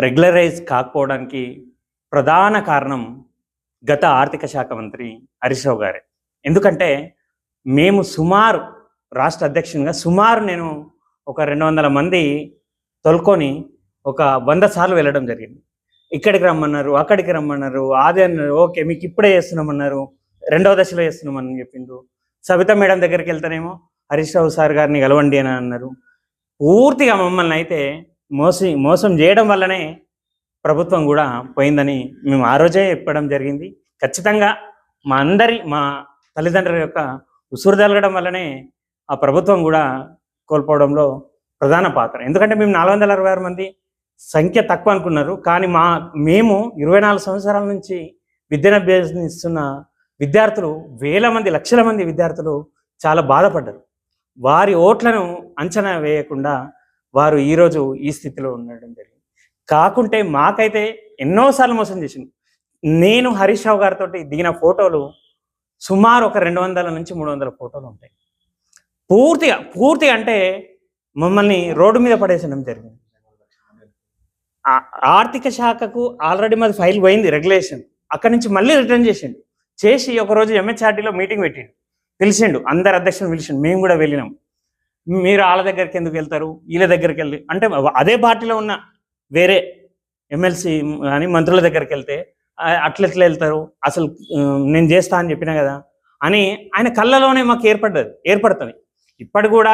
Regularise కాకపోవడానికి ప్రధాన కారణం గత ఆర్థిక శాఖ మంత్రి హరీష్ రావు గారే. ఎందుకంటే మేము సుమారు రాష్ట్ర అధ్యక్షునిగా నేను ఒక 200 మంది తోలుకొని ఒక 100 సార్లు వెళ్ళడం జరిగింది. ఇక్కడికి రమ్మన్నారు, అక్కడికి రమ్మన్నారు, అది అన్నారు, ఓకే మీకు ఇప్పుడే చేస్తున్నామన్నారు, 2వ దశలో చేస్తున్నామని చెప్పిండు. సబితా మేడం దగ్గరికి వెళ్తానేమో హరీష్ రావు సార్ గారిని కలవండి అని అన్నారు. పూర్తిగా మమ్మల్ని అయితే మోసం చేయడం వల్లనే ప్రభుత్వం కూడా పోయిందని మేము ఆ రోజే చెప్పడం జరిగింది. ఖచ్చితంగా మా తల్లిదండ్రుల యొక్క ఉసురు తగలడం వల్లనే ఆ ప్రభుత్వం కూడా కోల్పోవడంలో ప్రధాన పాత్ర. ఎందుకంటే మేము 466 మంది సంఖ్య తక్కువ అనుకున్నారు, కానీ మేము 24 సంవత్సరాల నుంచి విద్యను అభ్యసిస్తున్న విద్యార్థులు వేల మంది, లక్షల మంది విద్యార్థులు చాలా బాధపడ్డారు. వారి ఓట్లను అంచనా వేయకుండా వారు ఈరోజు ఈ స్థితిలో ఉండడం జరిగింది. కాకుంటే మాకైతే ఎన్నోసార్లు మోసం చేసింది. నేను హరీష్ రావు గారితో దిగిన ఫోటోలు సుమారు ఒక 200 నుంచి 300 ఫోటోలు ఉంటాయి. పూర్తిగా అంటే మమ్మల్ని రోడ్డు మీద పడేసడం జరిగింది. ఆర్థిక శాఖకు ఆల్రెడీ మాది ఫైల్ పోయింది, రెగ్యులేషన్. అక్కడి నుంచి మళ్ళీ రిటర్న్ చేసి ఒకరోజు ఎంహెచ్ఆర్డీలో మీటింగ్ పెట్టిండు, పిలిచిండు, అందరు అధ్యక్షులు పిలిచిండు. మేము కూడా వెళ్ళినాం. మీరు వాళ్ళ దగ్గరికి ఎందుకు వెళ్తారు, వీళ్ళ దగ్గరికి వెళ్ళి అంటే అదే పార్టీలో ఉన్న వేరే ఎమ్మెల్సీ కానీ మంత్రుల దగ్గరికి వెళ్తే అట్లెట్లా వెళ్తారు, అసలు నేను చేస్తా అని చెప్పినా కదా అని ఆయన కళ్ళలోనే మాకు ఏర్పడుతుంది. ఇప్పటి కూడా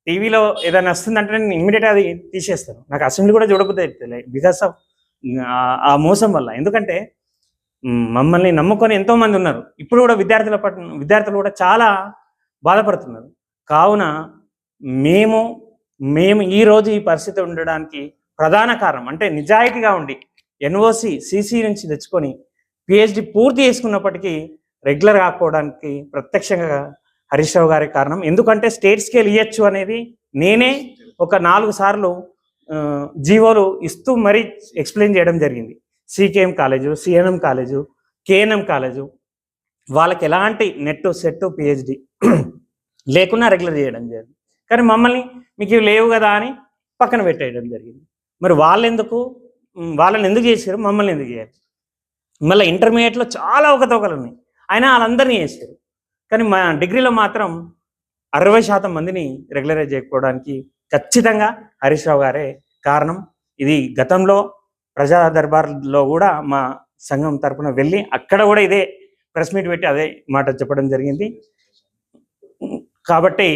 టీవీలో ఏదైనా వస్తుందంటే నేను ఇమ్మీడియట్గా అది తీసేస్తాను. నాకు అసెంబ్లీ కూడా చూడబోతుంది బికాస్ ఆఫ్ ఆ మోసం వల్ల. ఎందుకంటే మమ్మల్ని నమ్ముకొని ఎంతోమంది ఉన్నారు. ఇప్పుడు కూడా విద్యార్థులు కూడా చాలా బాధపడుతున్నారు. కావున మేము ఈరోజు ఈ పరిస్థితి ఉండడానికి ప్రధాన కారణం అంటే నిజాయితీగా ఉండి ఎన్ఓసి సిసి నుంచి తెచ్చుకొని పిహెచ్డి పూర్తి చేసుకున్నప్పటికీ రెగ్యులర్ కాకపోవడానికి ప్రత్యక్షంగా హరీష్ రావు గారి కారణం. ఎందుకంటే స్టేట్ స్కేల్ ఇవ్వచ్చు అనేది నేనే ఒక 4 సార్లు జీవోలు ఇస్తూ మరీ ఎక్స్ప్లెయిన్ చేయడం జరిగింది. CKM college, CNM college, KNM college వాళ్ళకి ఎలాంటి నెట్ సెట్ పిహెచ్డి లేకున్నా రెగ్యులర్ చేయడం జరిగింది. కానీ మమ్మల్ని మీకు ఇవి లేవు కదా అని పక్కన పెట్టేయడం జరిగింది. మరి వాళ్ళని ఎందుకు చేశారు, మమ్మల్ని ఎందుకు చేయాలి? మళ్ళీ ఇంటర్మీడియట్లో చాలా అవకతవకలు ఉన్నాయి, అయినా వాళ్ళందరినీ చేశారు. కానీ మా డిగ్రీలో మాత్రం 60% మందిని రెగ్యులరైజ్ చేయకపోవడానికి ఖచ్చితంగా హరీష్ రావు గారే కారణం. ఇది గతంలో ప్రజా దర్బార్లో కూడా మా సంఘం తరఫున వెళ్ళి అక్కడ కూడా ఇదే ప్రెస్ మీట్ పెట్టి అదే మాట చెప్పడం జరిగింది. కాబట్టి